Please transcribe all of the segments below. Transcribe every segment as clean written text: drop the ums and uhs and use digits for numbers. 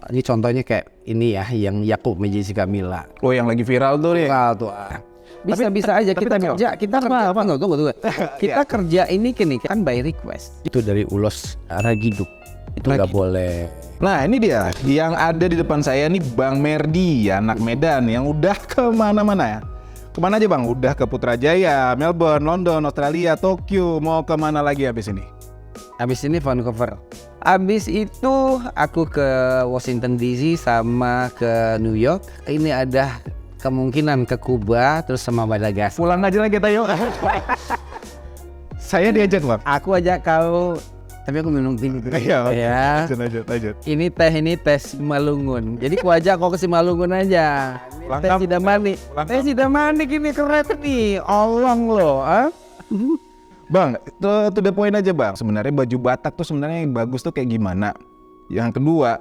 Ini contohnya kayak ini ya, yang Yakult Jessica Mila. Oh, yang lagi viral tuh nih. Viral tuh. Bisa aja kita kerja, tunggu. Kita kerja ini kan by request. Itu dari Ulos Ragiduk. Itu nggak boleh. Nah, ini dia yang ada di depan saya nih, Bang Merdi, anak Medan yang udah kemana-mana ya. Kemana aja Bang? Udah ke Putrajaya, Melbourne, London, Australia, Tokyo. Mau kemana lagi habis ini? Habis ini Vancouver. Habis itu aku ke Washington DC sama ke New York. Ini ada kemungkinan ke Kuba terus sama Madagaskar. Pulang aja lah kita yuk. Saya diajak Bang. Aku ajak kau, tapi aku minum dulu. Iya. Ya. Lanjut. Ini teh Simalungun. Jadi aku ajak kau ke Simalungun aja. Ini teh Sidamani. Teh Sidamani ini keren nih. Olong loh, Bang, to the point aja Bang. Sebenarnya baju Batak tuh sebenarnya yang bagus tuh kayak gimana? Yang kedua,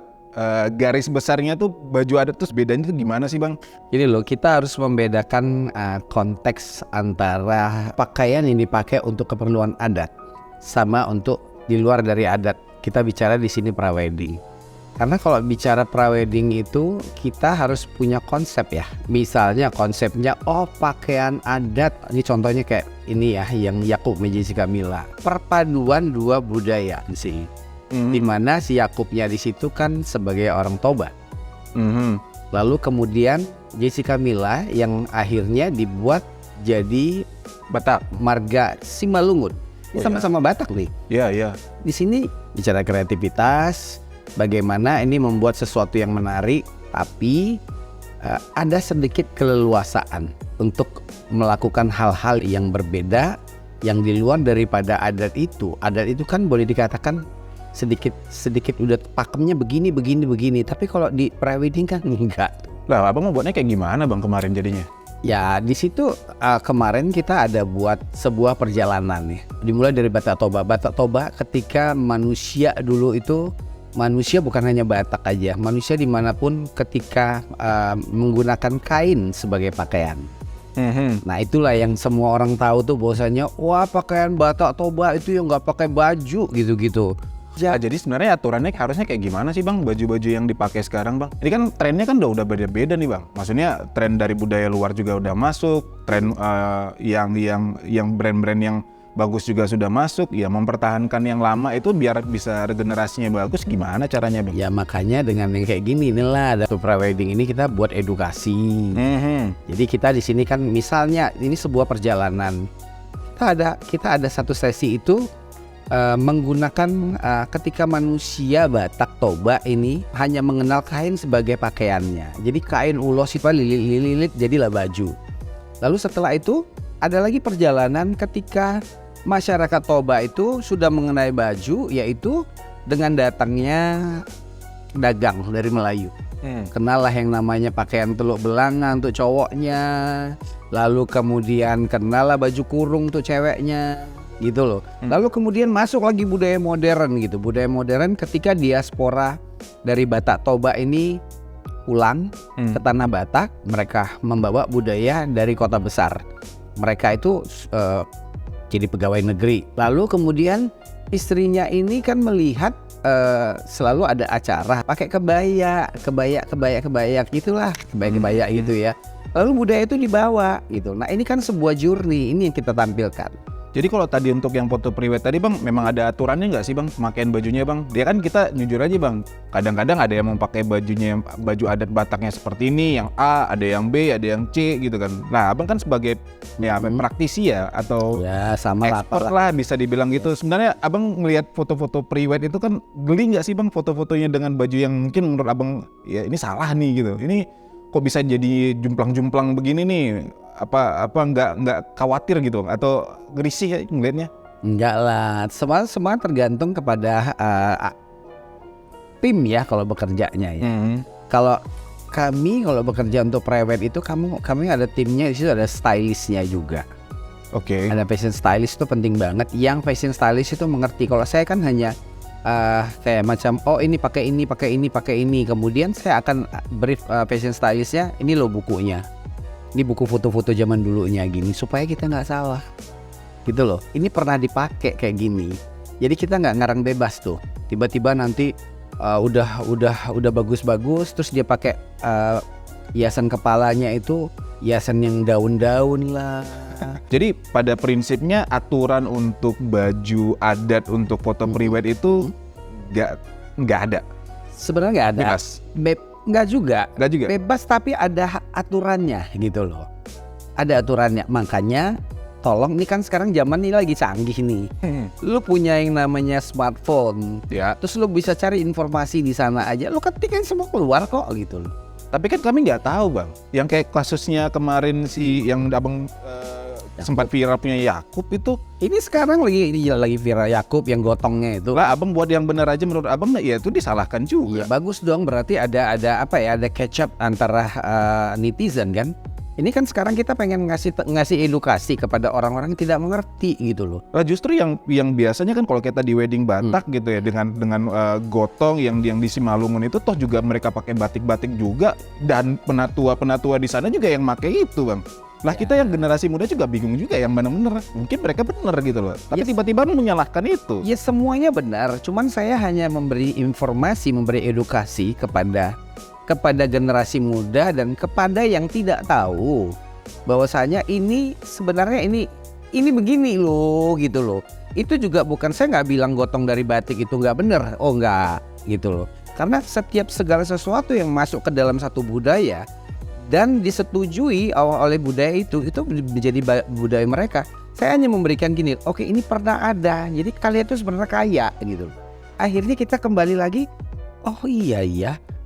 garis besarnya tuh baju adat tuh bedanya tuh gimana sih Bang? Jadi loh, kita harus membedakan konteks antara pakaian yang dipakai untuk keperluan adat sama untuk di luar dari adat. Kita bicara di sini prawedding. Karena kalau bicara prawedding itu kita harus punya konsep ya. Misalnya konsepnya pakaian adat. Ini contohnya kayak ini ya, yang Yakult Jessica Mila. Perpaduan dua budaya sih. Dimana si Yakupnya di situ kan sebagai orang Toba. Lalu kemudian Jessica Mila yang akhirnya dibuat jadi Batak, marga Simalungun. Ini sama-sama Batak nih. Iya. Di sini bicara kreativitas, bagaimana ini membuat sesuatu yang menarik, tapi ada sedikit keleluasaan untuk melakukan hal-hal yang berbeda, yang di luar daripada adat itu. Adat itu kan boleh dikatakan sedikit udah pakemnya begini. Tapi kalau di prewedding kan enggak. Lah, abang mau buatnya kayak gimana Bang kemarin jadinya? Ya di situ kemarin kita ada buat sebuah perjalanan nih. Dimulai dari Batak Toba. Batak Toba ketika manusia dulu itu, manusia bukan hanya Batak aja, manusia dimanapun ketika menggunakan kain sebagai pakaian. Nah itulah yang semua orang tahu tuh bahwasanya wah pakaian Batak Toba itu yang nggak pakai baju gitu-gitu. Jadi sebenarnya aturannya harusnya kayak gimana sih Bang baju-baju yang dipakai sekarang Bang? Ini kan trennya kan udah beda-beda nih Bang. Maksudnya tren dari budaya luar juga udah masuk, tren yang brand-brand yang bagus juga sudah masuk. Ya mempertahankan yang lama itu biar bisa regenerasinya bagus, gimana caranya Bang? Ya makanya dengan yang kayak gini inilah ada prewedding ini kita buat edukasi. Jadi kita di sini kan misalnya ini sebuah perjalanan. Kita ada satu sesi itu menggunakan ketika manusia Batak Toba ini hanya mengenal kain sebagai pakaiannya. Jadi kain ulos itu lilit jadilah baju. Lalu setelah itu ada lagi perjalanan ketika masyarakat Toba itu sudah mengenai baju, yaitu dengan datangnya dagang dari Melayu. Kenallah yang namanya pakaian teluk belangan untuk cowoknya. Lalu kemudian kenallah baju kurung untuk ceweknya. Gitu loh. Lalu kemudian masuk lagi budaya modern gitu. Budaya modern ketika diaspora dari Batak Toba ini pulang ke tanah Batak, mereka membawa budaya dari kota besar. Mereka itu jadi pegawai negeri. Lalu kemudian istrinya ini kan melihat selalu ada acara pakai kebaya gitulah, kebaya gitu ya. Lalu budaya itu dibawa gitu. Nah ini kan sebuah journey, ini yang kita tampilkan. Jadi kalau tadi untuk yang foto priwet tadi Bang, memang ada aturannya nggak sih Bang pemakaian bajunya Bang? Dia kan kita jujur aja Bang, kadang-kadang ada yang mau pakai bajunya, baju adat Bataknya seperti ini, yang A, ada yang B, ada yang C gitu kan. Nah Abang kan sebagai praktisi ya atau ya sama expert lah bisa dibilang gitu. Sebenarnya Abang ngelihat foto-foto priwet itu kan geli nggak sih Bang foto-fotonya dengan baju yang mungkin menurut Abang ya ini salah nih gitu. Ini kok bisa jadi jumplang-jumplang begini nih? Apa nggak khawatir gitu atau risih ya ngelihatnya? Enggak lah, semua tergantung kepada tim ya kalau bekerjanya ya. Kalau kami bekerja untuk private itu kami ada timnya, di situ ada stylistnya juga. Oke. Ada fashion stylist itu penting banget. Yang fashion stylist itu mengerti. Kalau saya kan hanya kayak macam ini pakai ini. Kemudian saya akan brief fashion stylistnya, ini loh bukunya. Ini buku foto-foto zaman dulunya gini supaya kita nggak salah gitu loh. Ini pernah dipakai kayak gini, jadi kita nggak ngarang bebas tuh. Tiba-tiba nanti udah bagus-bagus, terus dia pakai hiasan kepalanya itu hiasan yang daun-daun lah. Jadi pada prinsipnya aturan untuk baju adat untuk foto pre-wed itu nggak ada. Sebenarnya nggak ada. Bebas. Nggak juga. Nggak juga. Bebas tapi ada aturannya gitu loh. Ada aturannya. Makanya tolong, ini kan sekarang zaman ini lagi canggih nih. Lu punya yang namanya smartphone. Ya. Terus lu bisa cari informasi di sana aja. Lu ketikkan semua keluar kok gitu loh. Tapi kan kami nggak tahu bang. Yang kayak kasusnya kemarin yang abang sempat viral punya Yakub itu. Ini sekarang lagi viral Yakub yang gotongnya itu. Lah abang buat yang benar aja menurut abang ya itu disalahkan juga. Ya, bagus dong, berarti ada catch up antara netizen kan. Ini kan sekarang kita pengen ngasih edukasi kepada orang-orang yang tidak mengerti gitu loh. Lah justru yang biasanya kan kalau kita di wedding Batak gitu ya dengan gotong yang di Simalungun itu toh juga mereka pakai batik-batik juga, dan penatua di sana juga yang pakai itu bang. Lah kita yang generasi muda juga bingung juga yang benar-benar. Mungkin mereka benar gitu loh. Tapi tiba-tiba menyalahkan itu. Ya semuanya benar. Cuman saya hanya memberi informasi, memberi edukasi kepada generasi muda dan kepada yang tidak tahu bahwasanya ini sebenarnya ini begini loh gitu loh. Itu juga bukan, saya nggak bilang gotong dari batik itu nggak benar. Oh nggak gitu loh. Karena setiap segala sesuatu yang masuk ke dalam satu budaya dan disetujui oleh budaya itu menjadi budaya mereka. Saya hanya memberikan gini, oke ini pernah ada, jadi kalian itu sebenarnya kaya gitu. Akhirnya kita kembali lagi, oh iya,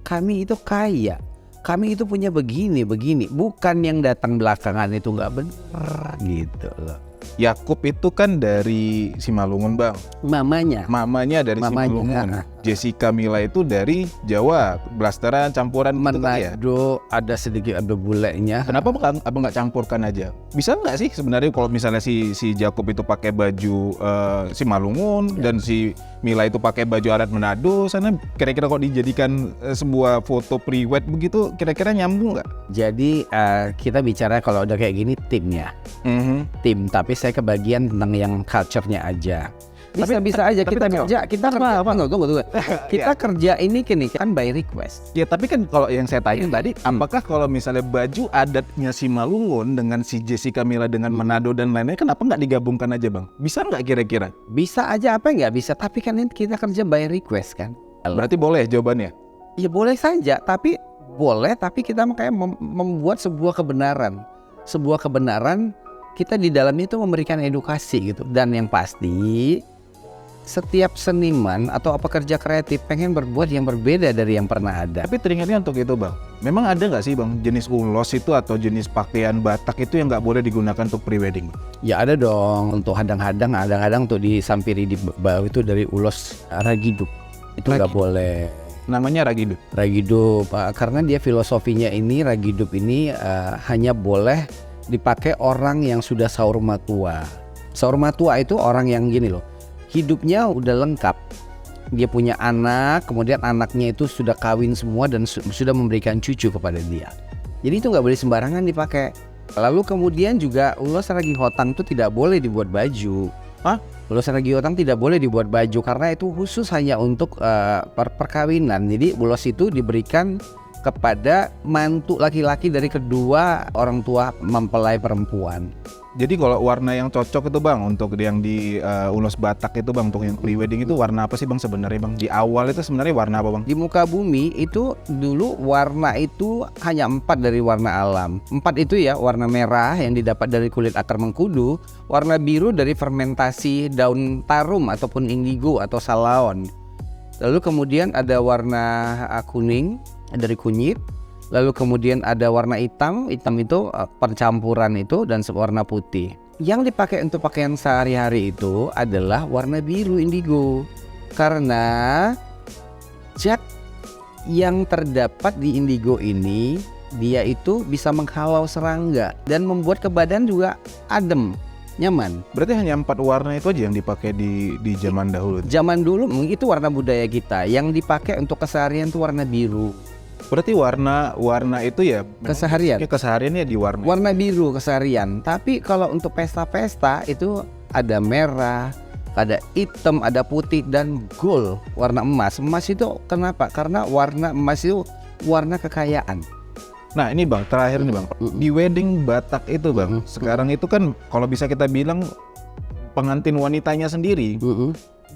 kami itu kaya, kami itu punya begini, bukan yang datang belakangan itu nggak benar gitu loh. Yakub itu kan dari Simalungun bang. Mamanya dari Simalungun. Jessica Mila itu dari Jawa, blasteran campuran Manado, ada sedikit ada bulenya. Kenapa abang nggak campurkan aja? Bisa nggak sih sebenarnya kalau misalnya si Jacob itu pakai baju Simalungun dan si Mila itu pakai baju adat Manado sana, kira-kira kok dijadikan sebuah foto pre-wed begitu, kira-kira nyambung nggak? Jadi kita bicara kalau udah kayak gini timnya, tim. Tapi saya kebagian tentang yang culture-nya aja. Bisa aja kita kerja, tunggu. Kita kerja ini kan by request. Ya tapi kan kalau yang saya tanya tadi, apakah kalau misalnya baju adatnya Simalungun dengan si Jessica Mila dengan Manado dan lainnya, kenapa nggak digabungkan aja bang? Bisa nggak kira-kira? Bisa aja, apa nggak bisa? Tapi kan kita kerja by request kan. Berarti boleh jawabannya? Ya boleh saja, tapi kita kayak membuat sebuah kebenaran. Kita di dalamnya itu memberikan edukasi gitu. Dan yang pasti setiap seniman atau pekerja kreatif pengen berbuat yang berbeda dari yang pernah ada. Tapi teringatnya untuk itu bang, memang ada nggak sih bang jenis ulos itu atau jenis pakaian Batak itu yang nggak boleh digunakan untuk pre-wedding? Ya ada dong, untuk hadang-hadang untuk disampiri di bawah itu dari ulos ragidup. Itu nggak boleh. Namanya ragidup? Ragidup, karena dia filosofinya ini ragidup ini hanya boleh dipakai orang yang sudah saur matua. Saur matua itu orang yang gini loh, hidupnya udah lengkap, dia punya anak, kemudian anaknya itu sudah kawin semua dan sudah memberikan cucu kepada dia. Jadi itu nggak boleh sembarangan dipakai. Lalu kemudian juga ulos ragihotang itu tidak boleh dibuat baju. Ulos ragihotang tidak boleh dibuat baju karena itu khusus hanya untuk perkawinan. Jadi ulos itu diberikan kepada mantu laki-laki dari kedua orang tua mempelai perempuan. Jadi kalau warna yang cocok itu bang untuk yang di ulos Batak itu bang, untuk yang pre-wedding itu warna apa sih bang sebenarnya bang? Di awal itu sebenarnya warna apa bang? Di muka bumi itu dulu warna itu hanya 4 dari warna alam. 4 itu ya, warna merah yang didapat dari kulit akar mengkudu, warna biru dari fermentasi daun tarum ataupun indigo atau salaon. Lalu kemudian ada warna kuning dari kunyit. Lalu kemudian ada warna hitam itu percampuran itu, dan warna putih. Yang dipakai untuk pakaian sehari-hari itu adalah warna biru indigo. Karena zat yang terdapat di indigo ini, dia itu bisa menghalau serangga dan membuat ke badan juga adem, nyaman. Berarti hanya 4 warna itu aja yang dipakai di zaman dahulu? Zaman dulu itu warna budaya kita. Yang dipakai untuk keseharian itu warna biru. Berarti warna itu ya kesehariannya di warna biru keseharian. Tapi kalau untuk pesta-pesta itu ada merah, ada hitam, ada putih, dan gold warna emas. Emas itu kenapa? Karena warna emas itu warna kekayaan. Nah ini Bang, terakhir nih Bang, di wedding Batak itu Bang, sekarang itu kan kalau bisa kita bilang pengantin wanitanya sendiri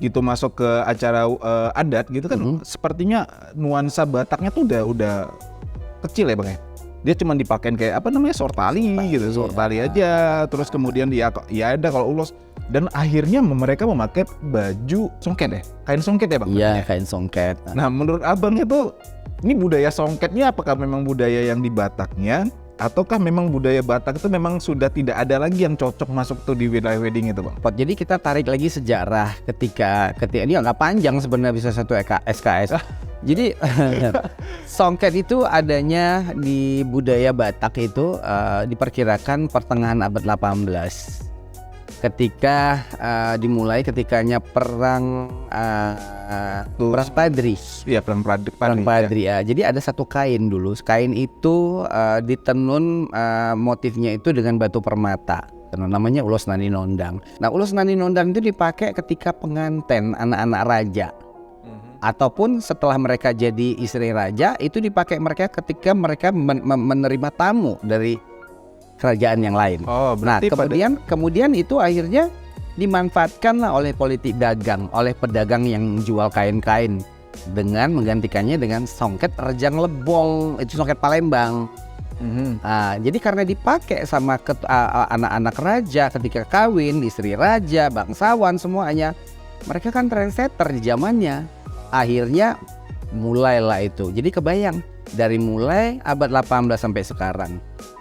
gitu masuk ke acara adat gitu kan, sepertinya nuansa Bataknya tuh udah kecil ya Bang ya. Dia cuma dipakein kayak apa namanya sortali gitu, sortali aja. Terus kemudian ya ada kalau ulos, dan akhirnya mereka memakai baju songket ya, kain songket ya Bang? Iya, kain songket. Nah menurut Abang itu ini budaya songketnya apakah memang budaya yang di Bataknya, ataukah memang budaya Batak itu memang sudah tidak ada lagi yang cocok masuk tuh di wilayah wedding itu Bang? Jadi kita tarik lagi sejarah ketika ini nggak panjang sebenarnya, bisa satu SKS. Jadi songket itu adanya di budaya Batak itu diperkirakan pertengahan abad 18 ketika dimulai ketikanya perang Padri. Iya, perang Padri ya. Jadi ada satu kain dulu. Kain itu ditenun motifnya itu dengan batu permata. Namanya ulos nani nondang. Nah, ulos nani nondang itu dipakai ketika pengantin anak-anak raja. Ataupun setelah mereka jadi istri raja, itu dipakai mereka ketika mereka menerima tamu dari kerajaan yang lain. Nah, kemudian itu akhirnya dimanfaatkanlah oleh politik dagang, oleh pedagang yang jual kain-kain dengan menggantikannya dengan songket rejang lebong, itu songket Palembang. Nah, jadi karena dipakai sama anak-anak raja ketika kawin, istri raja, bangsawan semuanya, mereka kan trendsetter di zamannya. Akhirnya mulailah itu. Jadi kebayang dari mulai abad 18 sampai sekarang.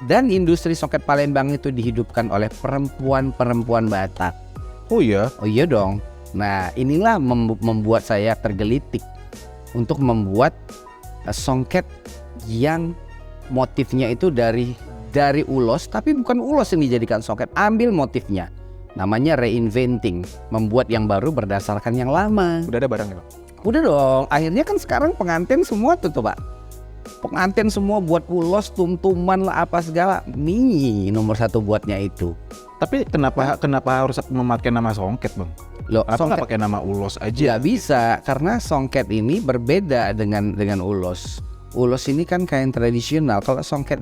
Dan industri songket Palembang itu dihidupkan oleh perempuan-perempuan Batak. Oh iya? Oh iya dong. Nah, inilah membuat saya tergelitik untuk membuat songket yang motifnya itu dari ulos, tapi bukan ulos yang dijadikan songket, ambil motifnya. Namanya reinventing, membuat yang baru berdasarkan yang lama. Udah ada barangnya Bang? Udah dong, akhirnya kan sekarang pengantin semua tuh Pak. Pengantin semua buat ulos, tumtuman lah apa segala. Nih nomor 1 buatnya itu. Tapi kenapa harus memakai nama songket Bang? Loh, songket pakai nama ulos aja? Gak bisa, karena songket ini berbeda dengan ulos. Ulos ini kan kain tradisional. Kalau songket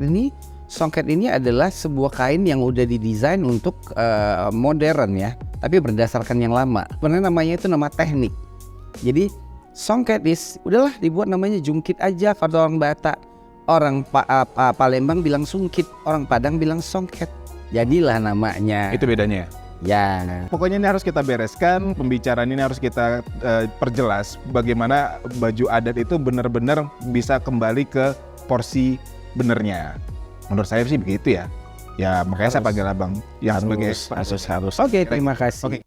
ini adalah sebuah kain yang udah didesain untuk modern ya, tapi berdasarkan yang lama. Sebenarnya namanya itu nama teknik. Jadi songket udahlah dibuat namanya jungkit aja pada orang Batak. Orang Palembang bilang sungkit, orang Padang bilang songket. Jadilah namanya. Itu bedanya ya? Pokoknya ini harus kita bereskan, pembicaraan ini harus kita perjelas bagaimana baju adat itu benar-benar bisa kembali ke porsi benernya. Menurut saya sih begitu ya. Ya makanya saya panggil Abang yang sebagai harus. Oke, terima kasih.